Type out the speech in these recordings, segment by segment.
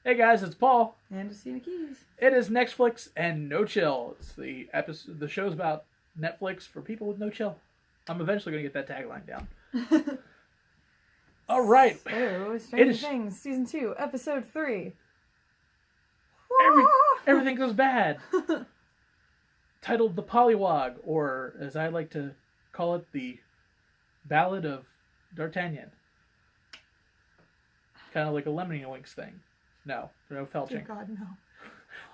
Hey guys, it's Paul. And Jestina Keys. It is Netflix and No Chill. It's the show's about Netflix for people with no chill. I'm eventually going to get that tagline down. All right. So, Stranger Things, Season 2, Episode 3. Everything goes bad. Titled The Pollywog, or as I like to call it, the Ballad of D'Artagnan. Kind of like a Lemony Winks thing. No, there's no felching. Dear God, no.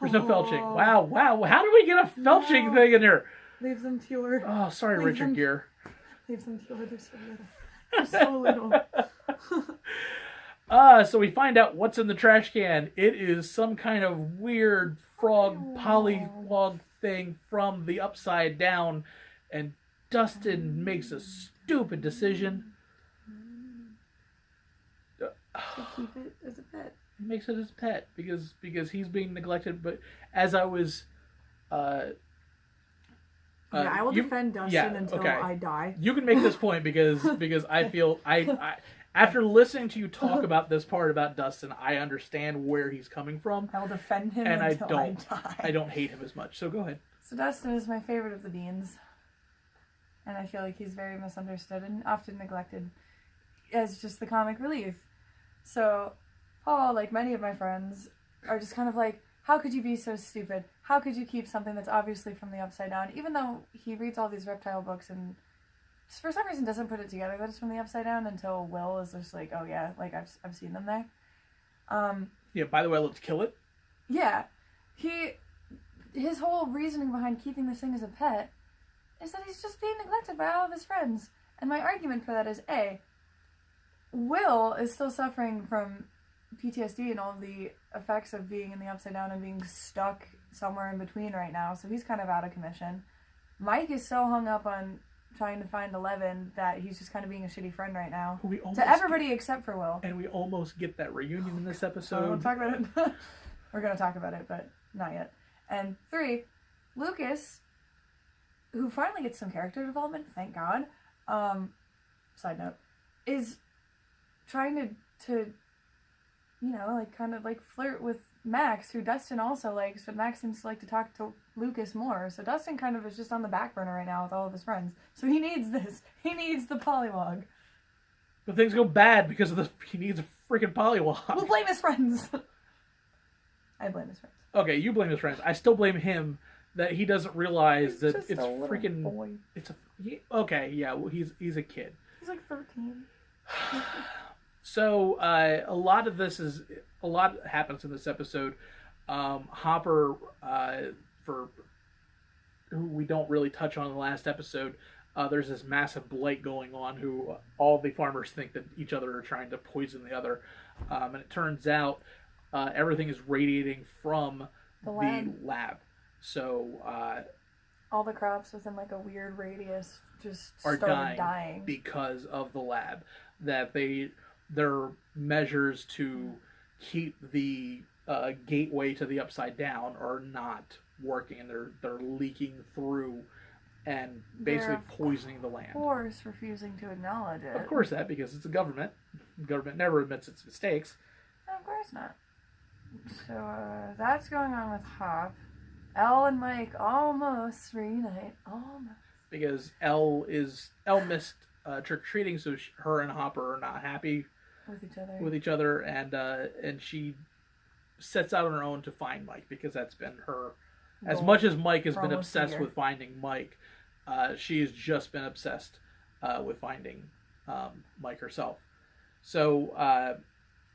There's no felching. Wow. How do we get a felching thing in here? Leave them to your... Oh, sorry, Richard Gere. Leave them to your... They're so little. They're so little. So we find out what's in the trash can. It is some kind of weird frog pollywog thing from the Upside Down, and Dustin makes a stupid decision. To keep it as a pet. He makes it his pet because he's being neglected. But as I was, I will defend Dustin until I die. You can make this point because I feel I after listening to you talk about this part about Dustin, I understand where he's coming from. I will defend him and until I die. I don't hate him as much. So go ahead. So Dustin is my favorite of the beans, and I feel like he's very misunderstood and often neglected as just the comic relief. So Paul, like many of my friends, are just kind of like, how could you be so stupid? How could you keep something that's obviously from the Upside Down? Even though he reads all these reptile books and just for some reason doesn't put it together that it's from the Upside Down until Will is just like, oh yeah, like I've seen them there. Yeah, by the way, let's kill it. Yeah. His whole reasoning behind keeping this thing as a pet is that he's just being neglected by all of his friends. And my argument for that is, A, Will is still suffering from PTSD and all of the effects of being in the Upside Down and being stuck somewhere in between right now, so he's kind of out of commission. Mike is so hung up on trying to find 11 that he's just kind of being a shitty friend right now. To everybody except for Will. And we almost get that reunion in this episode. We'll talk about it. We're going to talk about it, but not yet. And 3, Lucas, who finally gets some character development, thank God, side note, is trying to you know, like kind of like flirt with Max, who Dustin also likes, but Max seems to like to talk to Lucas more. So Dustin kind of is just on the back burner right now with all of his friends. So he needs this. He needs the pollywog. But things go bad because of this. He needs a freaking pollywog. We'll blame his friends. I blame his friends. Okay, you blame his friends. I still blame him that he doesn't realize that it's freaking. Boy. Okay, yeah, well, he's a kid. He's like 13. So a lot happens in this episode. Hopper, for who we don't really touch on in the last episode, there's this massive blight going on. Who all the farmers think that each other are trying to poison the other, and it turns out everything is radiating from the lab. So all the crops within like a weird radius just started dying because of the lab. That their measures to keep the gateway to the Upside Down are not working, and they're leaking through and basically poisoning the land. Of course, refusing to acknowledge it. Of course, because it's a government. The government never admits its mistakes. No, of course not. So that's going on with Hop. Elle and Mike almost reunite. Almost. Because Elle missed trick-or-treating, so her and Hopper are not happy with each other, and she sets out on her own to find Mike, because that's been her. As much as Mike has been obsessed with finding Mike, she's just been obsessed with finding Mike herself. So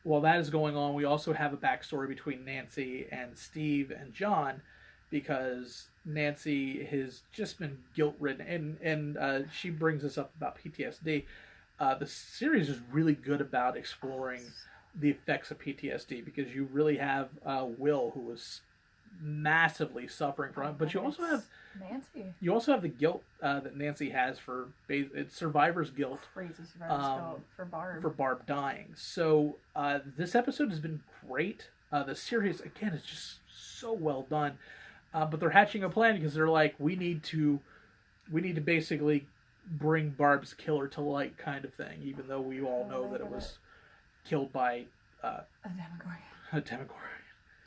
while that is going on, we also have a backstory between Nancy and Steve and John, because Nancy has just been guilt-ridden, and she brings us up about PTSD. The series is really good about exploring the effects of PTSD, because you really have Will, who was massively suffering from it, but you also have Nancy. You also have the guilt that Nancy has for it's survivor's guilt. Crazy survivor's guilt for Barb dying. So this episode has been great. The series again is just so well done. But they're hatching a plan, because they're like, we need to basically bring Barb's killer to light, kind of thing. Even though we all know that it was killed by a Demogorgon. A Demogorgon.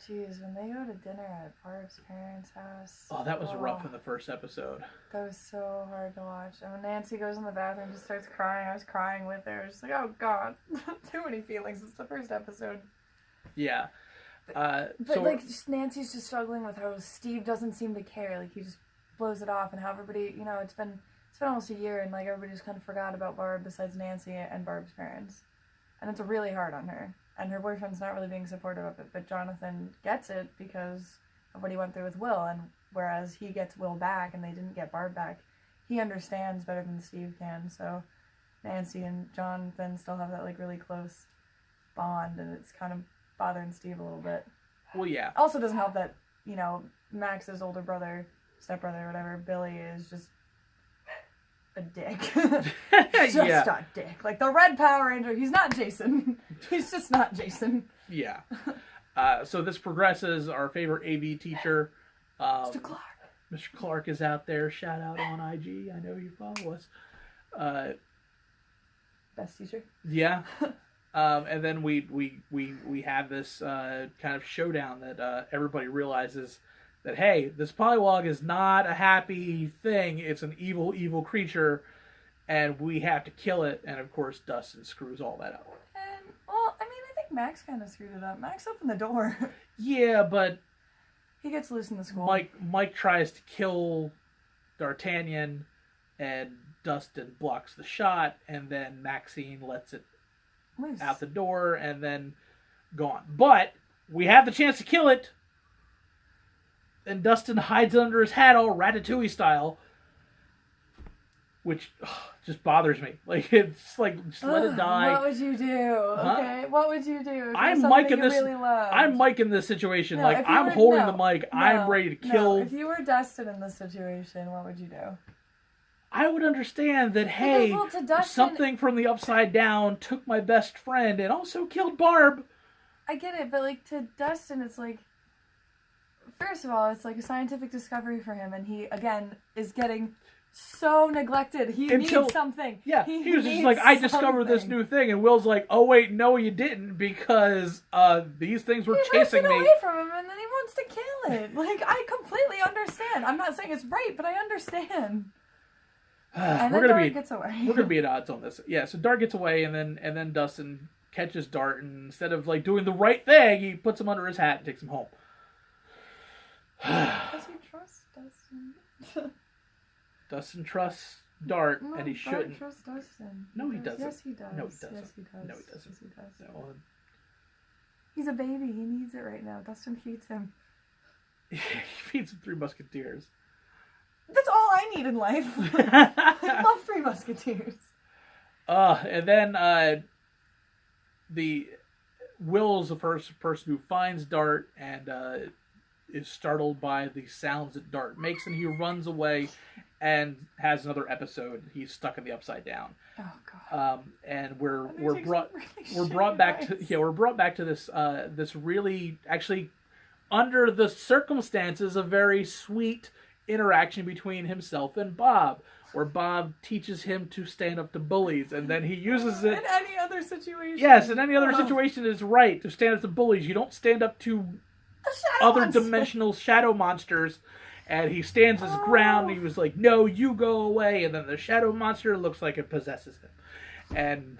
Jeez, when they go to dinner at Barb's parents' house. Oh, that was rough in the first episode. That was so hard to watch. And when Nancy goes in the bathroom and just starts crying, I was crying with her. I was just like, oh god, too many feelings. It's the first episode. Yeah. But just Nancy's just struggling with how Steve doesn't seem to care. Like, he just blows it off, and how everybody, it's been almost a year, and like everybody just kind of forgot about Barb besides Nancy and Barb's parents. And it's really hard on her. And her boyfriend's not really being supportive of it, but Jonathan gets it because of what he went through with Will, and whereas he gets Will back and they didn't get Barb back, he understands better than Steve can. So Nancy and Jonathan still have that like really close bond, and it's kind of bothering Steve a little bit. Well, yeah. Also doesn't help that, Max's older brother, stepbrother, whatever, Billy, is just a dick. Just a dick. Like the Red Power Ranger, he's not Jason. He's just not Jason. Yeah. So this progresses. Our favorite AV teacher, Mr. Clark. Mr. Clark is out there. Shout out on IG. I know you follow us. Best teacher. Yeah. And then we have this kind of showdown that everybody realizes that, hey, this Polywog is not a happy thing. It's an evil, evil creature, and we have to kill it. And, of course, Dustin screws all that up. And, well, I think Max kind of screwed it up. Max opened the door. Yeah, but he gets loose in the school. Mike tries to kill D'Artagnan, and Dustin blocks the shot, and then Maxine lets it loose out the door, and then gone. But we have the chance to kill it, and Dustin hides it under his hat all Ratatouille style, which just bothers me. Like, it's like, just let it die. What would you do? Huh? Okay, what would you do? I'm Mike in this. Really I'm Mike in this situation. No, like, I'm holding the mic. No, I'm ready to kill. No. If you were Dustin in this situation, what would you do? I would understand that, hey, Dustin, something from the Upside Down took my best friend and also killed Barb. I get it, but like to Dustin, it's like, first of all, it's like a scientific discovery for him, and he, again, is getting so neglected. He needs something. Yeah, he was just like, I discovered this new thing, and Will's like, oh wait, no you didn't, because these things were chasing me. Away from him, and then he wants to kill it. Like, I completely understand. I'm not saying it's right, but I understand. And then Dart gets away. We're gonna be at odds on this. Yeah, so Dart gets away, and then Dustin catches Dart, and instead of like doing the right thing, he puts him under his hat and takes him home. Does he trust Dustin? Dustin trusts Dart, and he shouldn't. Dart trusts Dustin. No, he doesn't. Yes, he does. No, he doesn't. Yes, he does. No, he doesn't. Yes, he does. No. He's a baby. He needs it right now. Dustin feeds him. He feeds him Three Musketeers. That's all I need in life. I love Three Musketeers. And then the Will's the first person who finds Dart and is startled by the sounds that Dart makes, and he runs away and has another episode. He's stuck in the Upside Down. Oh god. And we're brought back to this really, actually, under the circumstances, a very sweet interaction between himself and Bob, where Bob teaches him to stand up to bullies, and then he uses it in any other situation. Yes, in any other situation, it's right to stand up to bullies. You don't stand up to other dimensional shadow monsters. And he stands his ground, and he was like, no, you go away. And then the shadow monster looks like it possesses him. And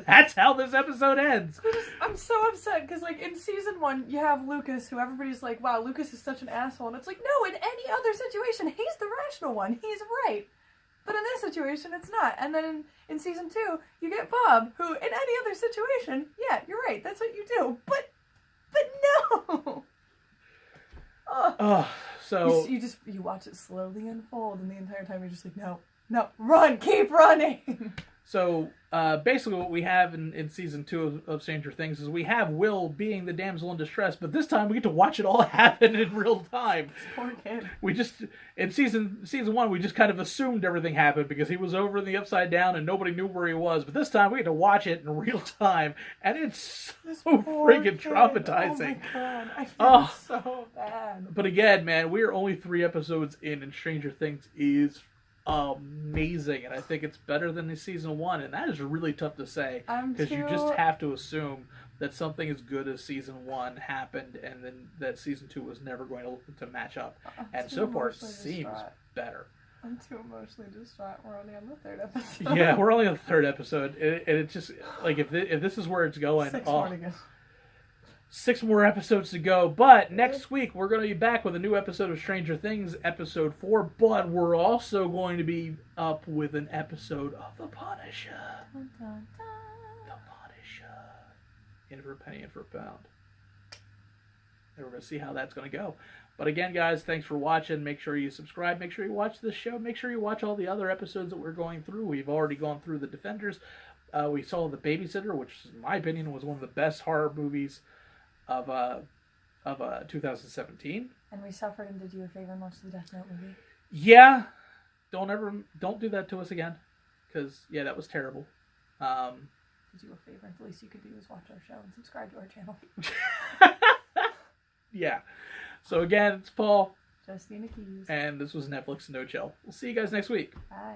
that's how this episode ends. I'm so upset, because, like, in season 1, you have Lucas, who everybody's like, wow, Lucas is such an asshole. And it's like, no, in any other situation, he's the rational one. He's right. But in this situation, it's not. And then in season 2, you get Bob, who, in any other situation, yeah, you're right, that's what you do. But no! So you watch it slowly unfold, and the entire time you're just like, no, run, keep running. So basically what we have in season 2 of Stranger Things is we have Will being the damsel in distress, but this time we get to watch it all happen in real time. This poor kid. We just, in season 1, we just kind of assumed everything happened because he was over in the Upside Down and nobody knew where he was. But this time we get to watch it in real time, and it's so freaking traumatizing. Oh my god, I feel so bad. But again, man, we are only 3 episodes in, and Stranger Things is amazing, and I think it's better than the season 1, and that is really tough to say because you just have to assume that something as good as season 1 happened, and then that season 2 was never going to match up. And so far, it seems better. I'm too emotionally distraught. We're only on the 3rd episode. Yeah, we're only on the 3rd episode, and it just like if this is where it's going, 6 more to go. 6 more episodes to go. But next week we're going to be back with a new episode of Stranger Things, episode 4. But we're also going to be up with an episode of The Punisher. Dun, dun, dun. The Punisher. In for a penny, in for a pound. And we're going to see how that's going to go. But again, guys, thanks for watching. Make sure you subscribe. Make sure you watch this show. Make sure you watch all the other episodes that we're going through. We've already gone through The Defenders. We saw The Babysitter, which, in my opinion, was one of the best horror movies of 2017. And we suffered and did you a favor and watched the Death Note movie. Yeah. Don't do that to us again. Because, yeah, that was terrible. Did you a favor. The least you could do is watch our show and subscribe to our channel. Yeah. So again, it's Paul. Jestina Keys. And this was Netflix No Chill. We'll see you guys next week. Bye.